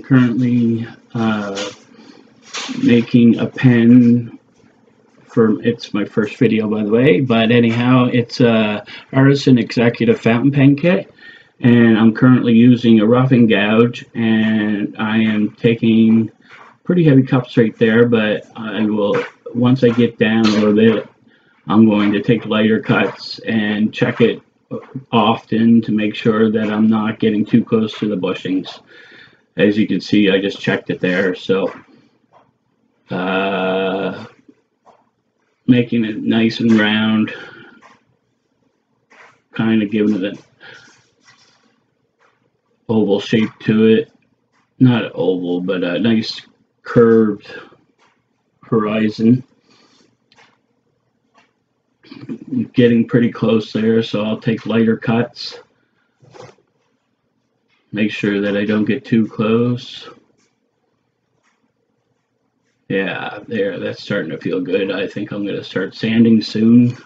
currently making a pen for, it's my first video by the way, but anyhow, it's a Artisan Executive Fountain Pen kit, and I'm currently using a roughing gouge, and I am taking pretty heavy cups right there, but I will, once I get down a little bit, I'm going to take lighter cuts and check it often to make sure that I'm not getting too close to the bushings. As you can see, I just checked it there, so making it nice and round, kind of giving it an oval shape to it. Not an oval, but a nice curved horizon. Getting pretty close there, so I'll take lighter cuts. Make sure that I don't get too close. Yeah, there, that's starting to feel good. I think I'm going to start sanding soon.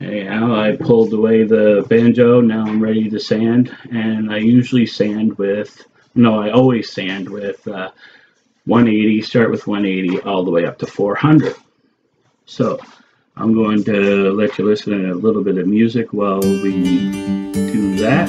Anyhow, I pulled away the banjo. Now I'm ready to sand, and I usually sand with, no, I always sand with 180, start with 180 all the way up to 400. So I'm going to let you listen to a little bit of music while we do that.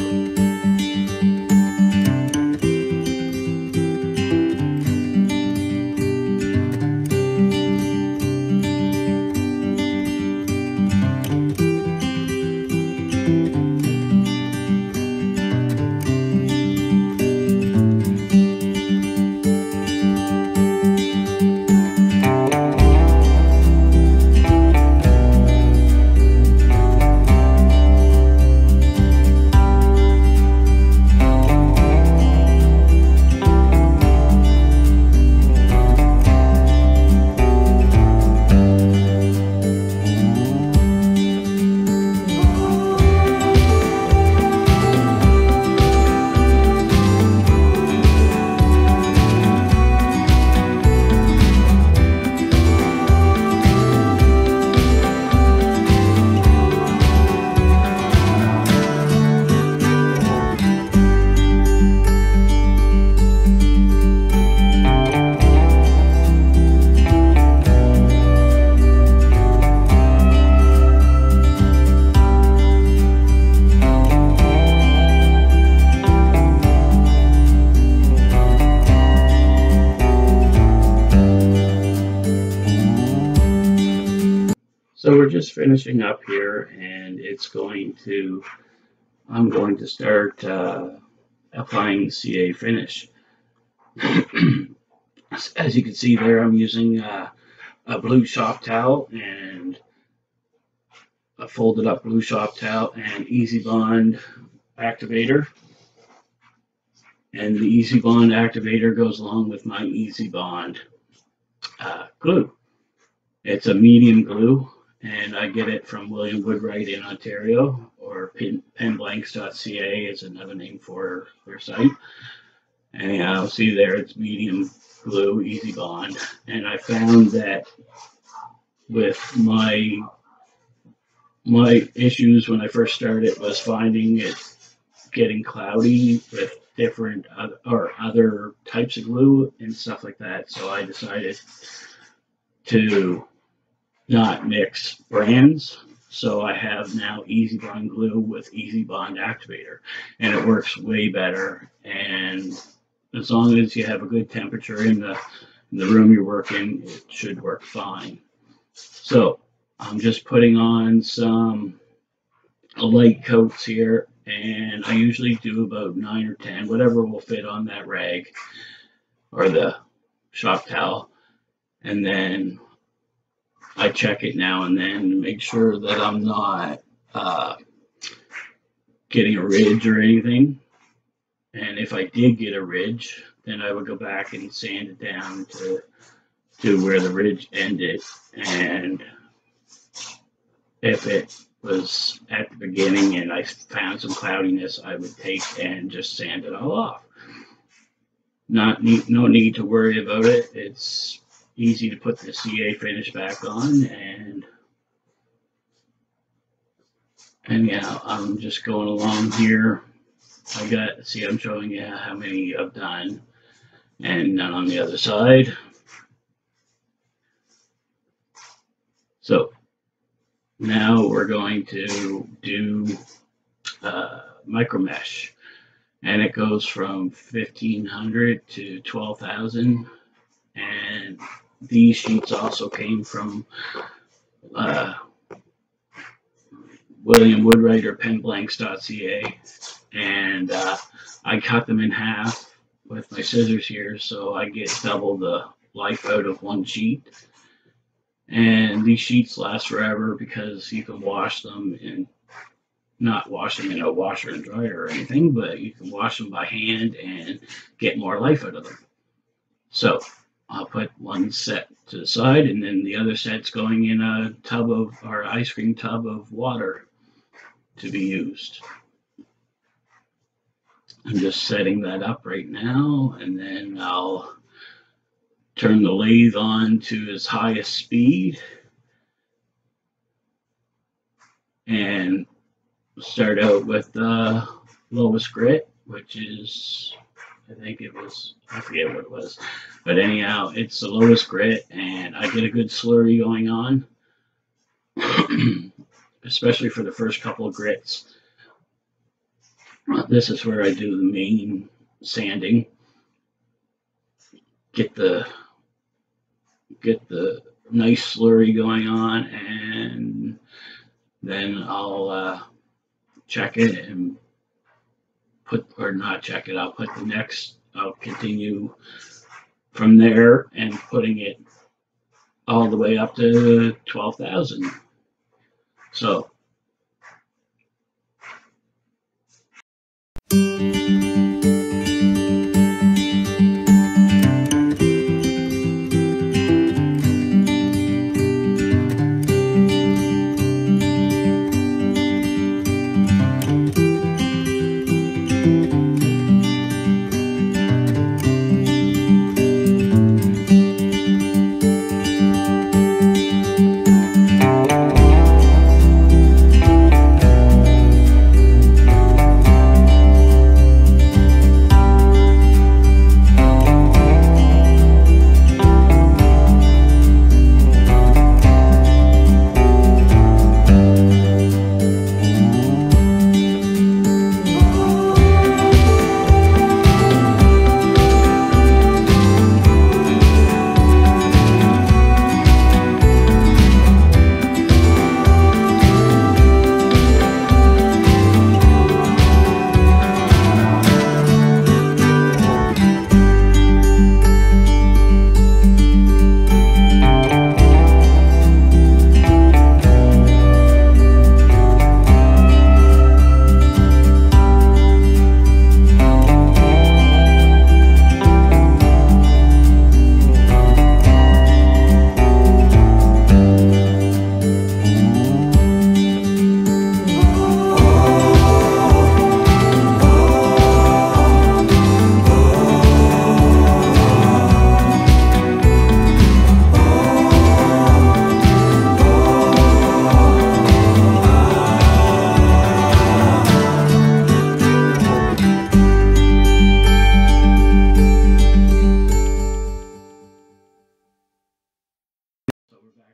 So we're just finishing up here, and it's going to, I'm going to start applying CA finish. As you can see there, I'm using a blue shop towel and a folded up blue shop towel and Easy Bond activator. And the Easy Bond activator goes along with my Easy Bond glue. It's a medium glue, and I get it from William Woodwright in Ontario, or penblanks.ca is another name for their site. Anyhow, see there, it's medium glue, Easy Bond, and I found that with my issues when I first started was finding it getting cloudy with different other types of glue and stuff like that. So I decided to not mix brands. So I have now Easy Bond glue with Easy Bond activator, and it works way better. And as long as you have a good temperature in the room you're working, it should work fine. So I'm just putting on some light coats here, and I usually do about 9 or 10, whatever will fit on that rag or the shop towel. And then I check it now and then to make sure that I'm not getting a ridge or anything. And if I did get a ridge, then I would go back and sand it down to where the ridge ended. And if it was at the beginning and I found some cloudiness, I would take and just sand it all off. No need to worry about it. It's easy to put the CA finish back on, and yeah, I'm just going along here see, I'm showing you how many I've done, and then on the other side. So now we're going to do micro mesh, and it goes from 1,500 to 12,000. And these sheets also came from William Woodwright or penblanks.ca, and I cut them in half with my scissors here, so I get double the life out of one sheet. And these sheets last forever because you can wash them and not wash them in a washer and dryer or anything, but you can wash them by hand and get more life out of them. So I'll put one set to the side, and then the other set's going in a tub of, or ice cream tub of water to be used. I'm just setting that up right now, and then I'll turn the lathe on to its highest speed and start out with the lowest grit, which is, I think it was, I forget what it was, but anyhow, it's the lowest grit, and I get a good slurry going on, especially for the first couple of grits. This is where I do the main sanding. Get the nice slurry going on, and then I'll check it and put, or not check it, I'll put the next, I'll continue from there and putting it all the way up to 12,000. So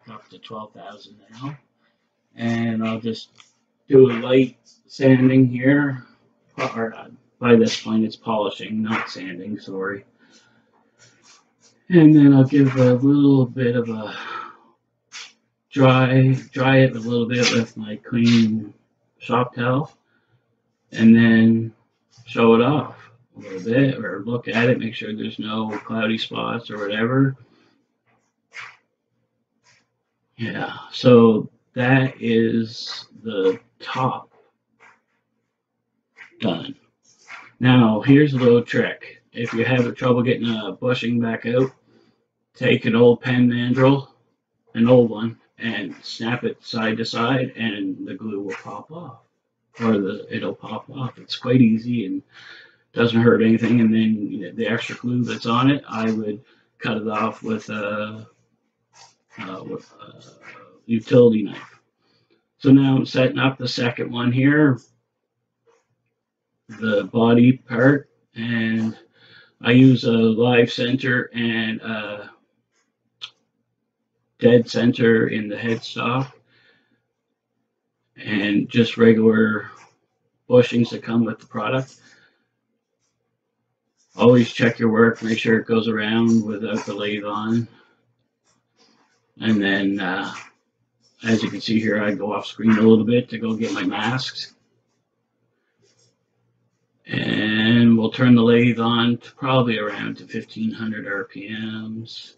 up to 12,000 now, and I'll just do a light sanding here, or by this point it's polishing, not sanding, sorry. And then I'll give a little bit of a dry it a little bit with my clean shop towel, and then show it off a little bit, or look at it, make sure there's no cloudy spots or whatever. Yeah, so that is the top done. Now, here's a little trick. If you have trouble getting a bushing back out, take an old pen mandrel, an old one, and snap it side to side, and the glue will pop off. Or it'll pop off. It's quite easy and doesn't hurt anything. And then the extra glue that's on it, I would cut it off with a utility knife. So now I'm setting up the second one here. the body part, and I use a live center and a dead center in the headstock, and just regular bushings that come with the product. Always check your work, make sure it goes around without the lathe on. And then, as you can see here, I go off screen a little bit to go get my masks. And we'll turn the lathe on to probably around to 1500 RPMs.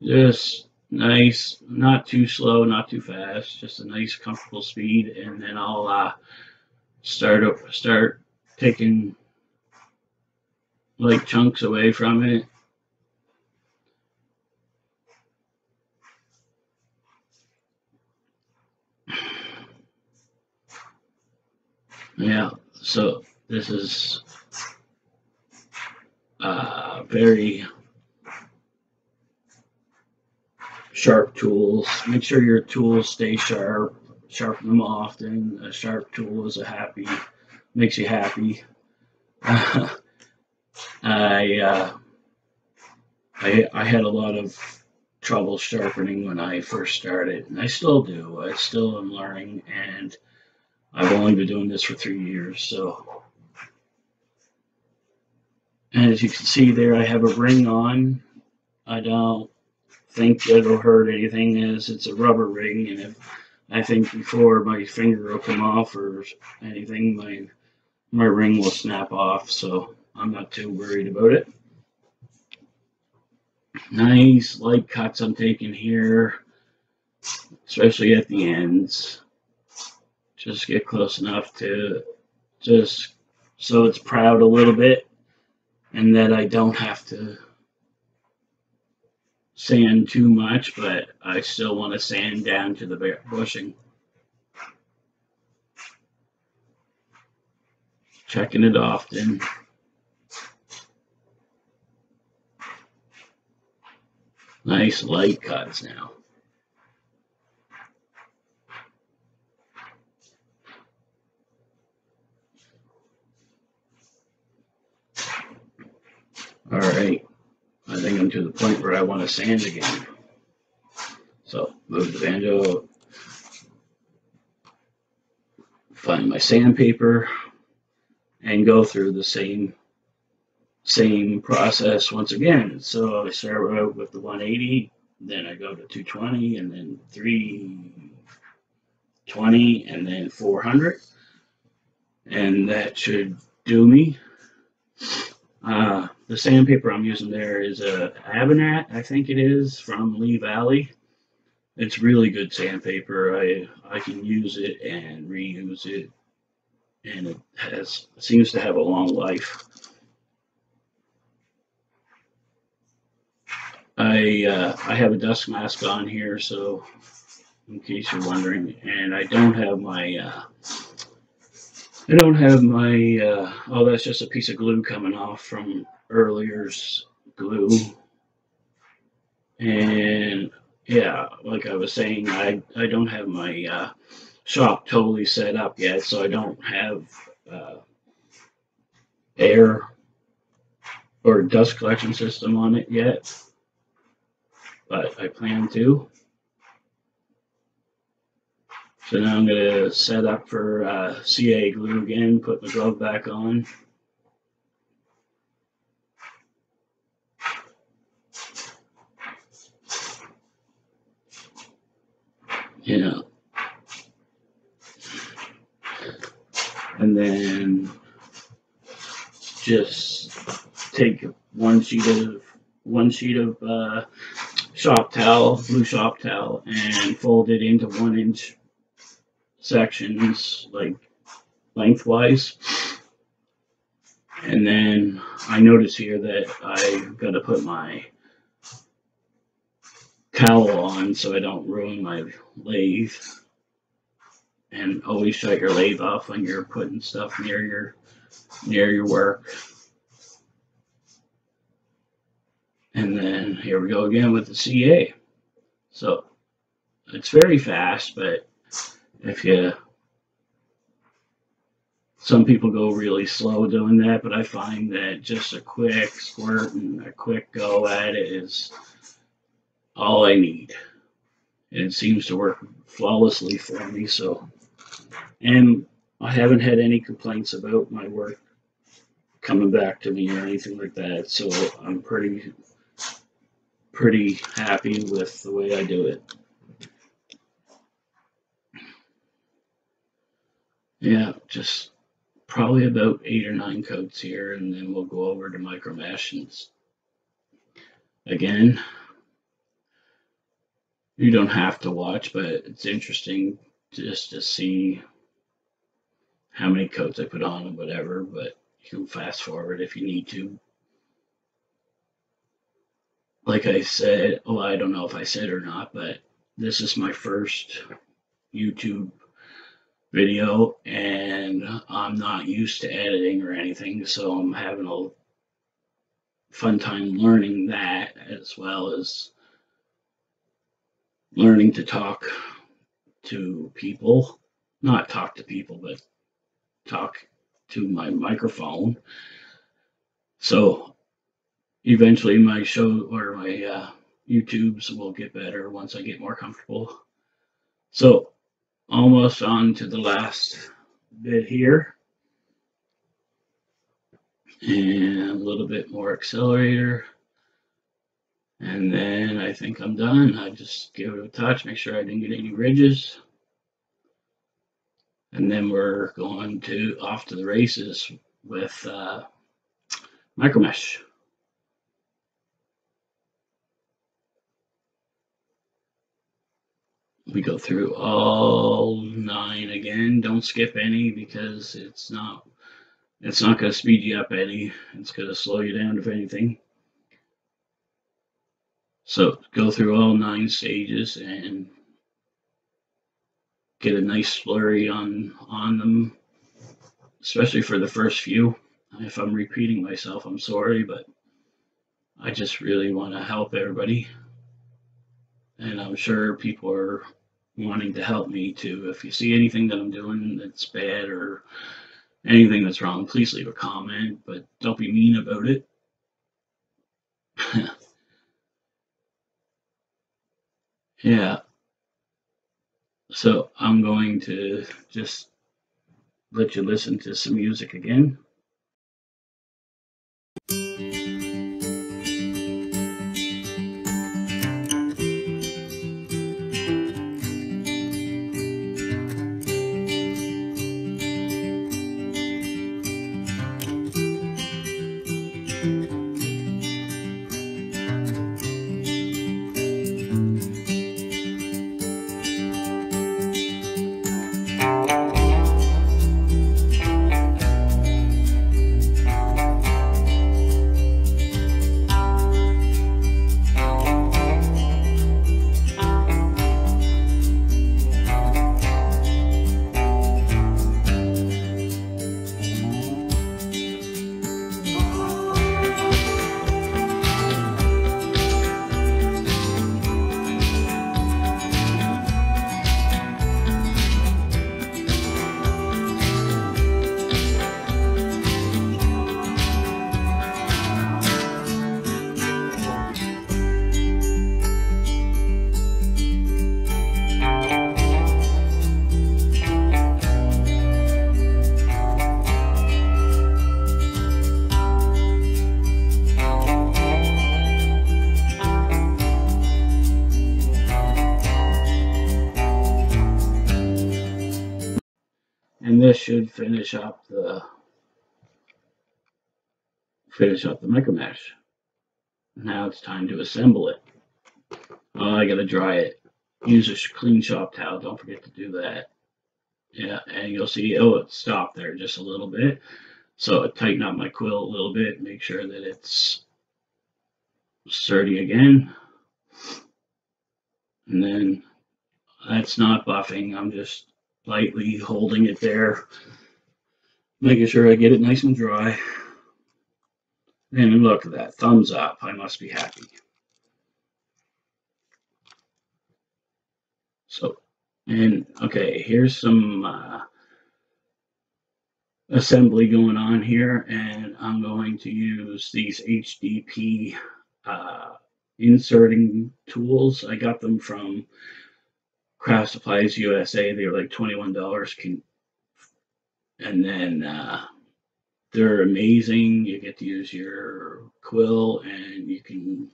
Just nice, not too slow, not too fast, just a nice comfortable speed. And then I'll start taking like chunks away from it. Yeah, so this is very sharp tools. Make sure your tools stay sharp. Sharpen them often. A sharp tool is makes you happy. I had a lot of trouble sharpening when I first started, and I still do. I still am learning, and I've only been doing this for 3 years. So, and as you can see there, I have a ring on. I don't think it'll hurt anything, as it's a rubber ring, and if I think before my finger will come off or anything, my ring will snap off. So I'm not too worried about it. Nice light cuts I'm taking here, especially at the ends. Just get close enough to just so it's proud a little bit, and that I don't have to sand too much, but I still want to sand down to the bushing. Checking it often. Nice light cuts now. All right, I think I'm to the point where I want to sand again. So move the banjo, find my sandpaper, and go through the same process once again. So I start out with the 180, then I go to 220, and then 320, and then 400, and that should do me. The sandpaper I'm using there is a Abenat, I think it is, from Lee Valley. It's really good sandpaper. I can use it and reuse it, and it seems to have a long life. I have a dust mask on here, so in case you're wondering, and I don't have my oh, that's just a piece of glue coming off from earlier's glue. And yeah, like I was saying, I don't have my shop totally set up yet, so I don't have air or dust collection system on it yet, but I plan to. So now I'm going to set up for CA glue again, put my glove back on. Yeah. And then just take one sheet of shop towel, blue shop towel, and fold it into 1-inch sections, like lengthwise. And then I notice here that I've got to put my towel on so I don't ruin my lathe. And always shut your lathe off when you're putting stuff near your work. And then here we go again with the CA. So it's very fast, but if you Some people go really slow doing that, but I find that just a quick squirt and a quick go at it is all I need. And it seems to work flawlessly for me. So, and I haven't had any complaints about my work coming back to me or anything like that. So I'm pretty happy with the way I do it. Yeah, just probably about 8 or 9 coats here, and then we'll go over to micro mesh. And again, you don't have to watch, but it's interesting just to see how many coats I put on and whatever, but you can fast forward if you need to. Like I said, well, I don't know if I said or not, but this is my first YouTube video, and I'm not used to editing or anything, so I'm having a fun time learning that, as well as learning to talk to people. Not talk to people, but talk to my microphone. So eventually my show or my YouTubes will get better once I get more comfortable. So almost on to the last bit here. And a little bit more accelerator. And then I think I'm done. I just give it a touch, make sure I didn't get any ridges. And then we're going to off to the races with micro mesh. We go through all 9 again. Don't skip any because it's not going to speed you up any. It's going to slow you down if anything. So go through all 9 stages and get a nice slurry on them, especially for the first few. If I'm repeating myself, I'm sorry, but I just really want to help everybody. And I'm sure people are wanting to help me too. If you see anything that I'm doing that's bad or anything that's wrong, please leave a comment, but don't be mean about it. Yeah. So I'm going to just let you listen to some music again. And this should finish up the micro mesh. Now it's time to assemble it. Oh, I gotta dry it. Use a clean shop towel. Don't forget to do that. Yeah, and you'll see, oh, it stopped there just a little bit. So I tighten up my quill a little bit, make sure that it's sturdy again. And then that's not buffing. I'm just lightly holding it there, making sure I get it nice and dry. And look at that, thumbs up. I must be happy. So, and okay, here's some assembly going on here, and I'm going to use these HDP uh, inserting tools. I got them from Craft Supplies USA. They were like $21, and then they're amazing. You get to use your quill, and you can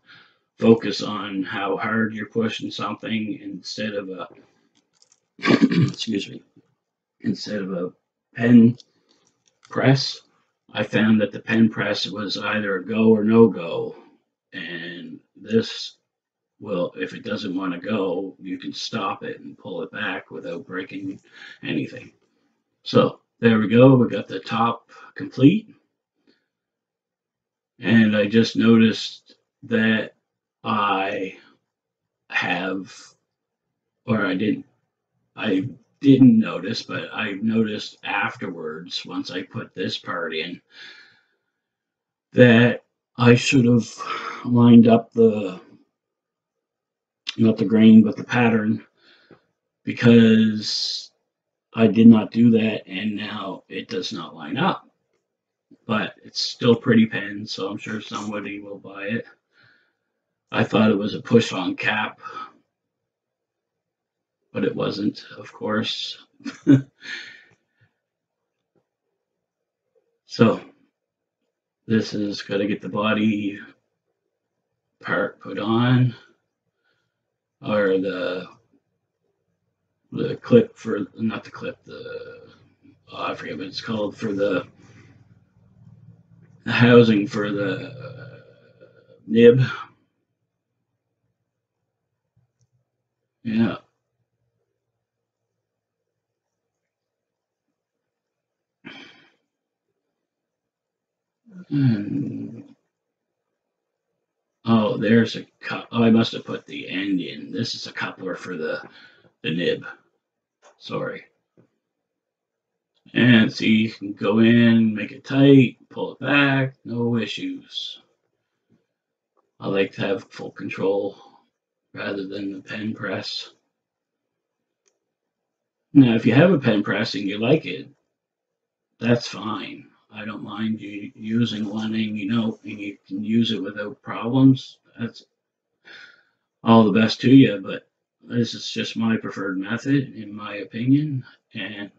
focus on how hard you're pushing something instead of a excuse me, instead of a pen press. I found that the pen press was either a go or no go, and this will, if it doesn't want to go, you can stop it and pull it back without breaking anything. So there we go. We got the top complete, and I just noticed that I have, or I didn't notice, but I noticed afterwards, once I put this part in, that I should have lined up the, not the grain, but the pattern, because I did not do that, and now it does not line up. But it's still pretty pen, so I'm sure somebody will buy it. I thought it was a push-on cap, but it wasn't, of course. So this is got to get the body part put on, or the clip for, not the clip, the, oh, I forget what it's called, for the housing for the nib. Yeah. And, oh, there's a cut. Oh, I must have put the end in. This is a coupler for the nib. Sorry. And see, you can go in, make it tight, pull it back, no issues. I like to have full control rather than the pen press. Now, if you have a pen press and you like it, that's fine. I don't mind you using one, and and you can use it without problems. That's all the best to you, but this is just my preferred method, in my opinion, and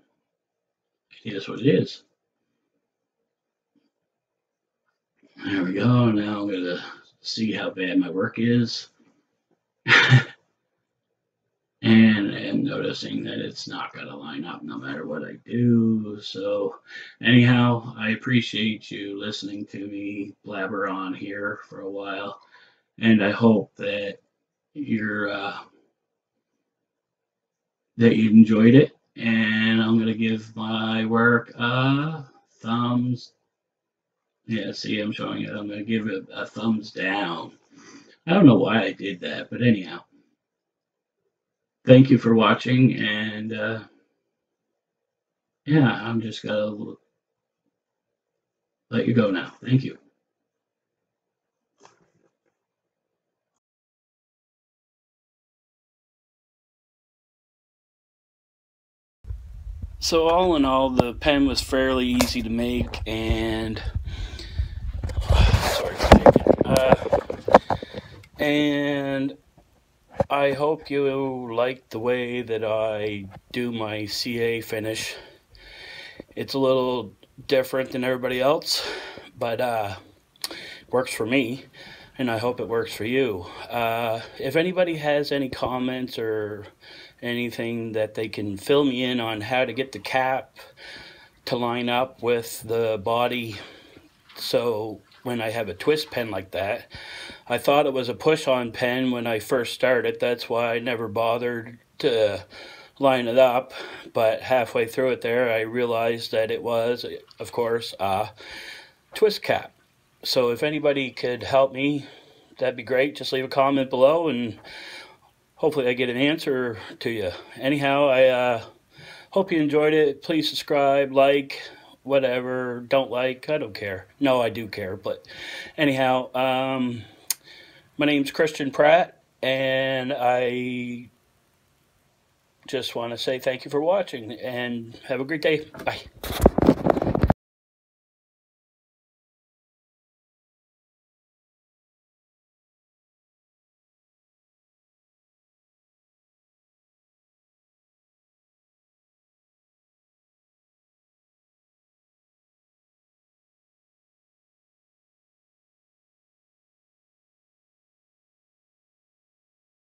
it is what it is. There we go. Now I'm going to see how bad my work is. And am noticing that it's not going to line up no matter what I do. So, anyhow, I appreciate you listening to me blabber on here for a while, and I hope that you're that you enjoyed it. And I'm going to give my work a thumbs. Yeah, see, I'm showing it. I'm going to give it a thumbs down. I don't know why I did that, but anyhow, thank you for watching, and yeah, I'm just going to let you go now. Thank you. So all in all, the pen was fairly easy to make, and sorry, and I hope you like the way that I do my CA finish. It's a little different than everybody else, but works for me, and I hope it works for you. If anybody has any comments or anything that they can fill me in on how to get the cap to line up with the body, so when I have a twist pen like that, I thought it was a push-on pen when I first started. That's why I never bothered to line it up, but halfway through it there I realized that it was, of course, a twist cap. So if anybody could help me, that'd be great. Just leave a comment below, and hopefully I get an answer to you. Anyhow, I hope you enjoyed it. Please subscribe, like, whatever. Don't like, I don't care. No, I do care, but anyhow, my name's Christian Pratt, and I just want to say thank you for watching, and have a great day. Bye.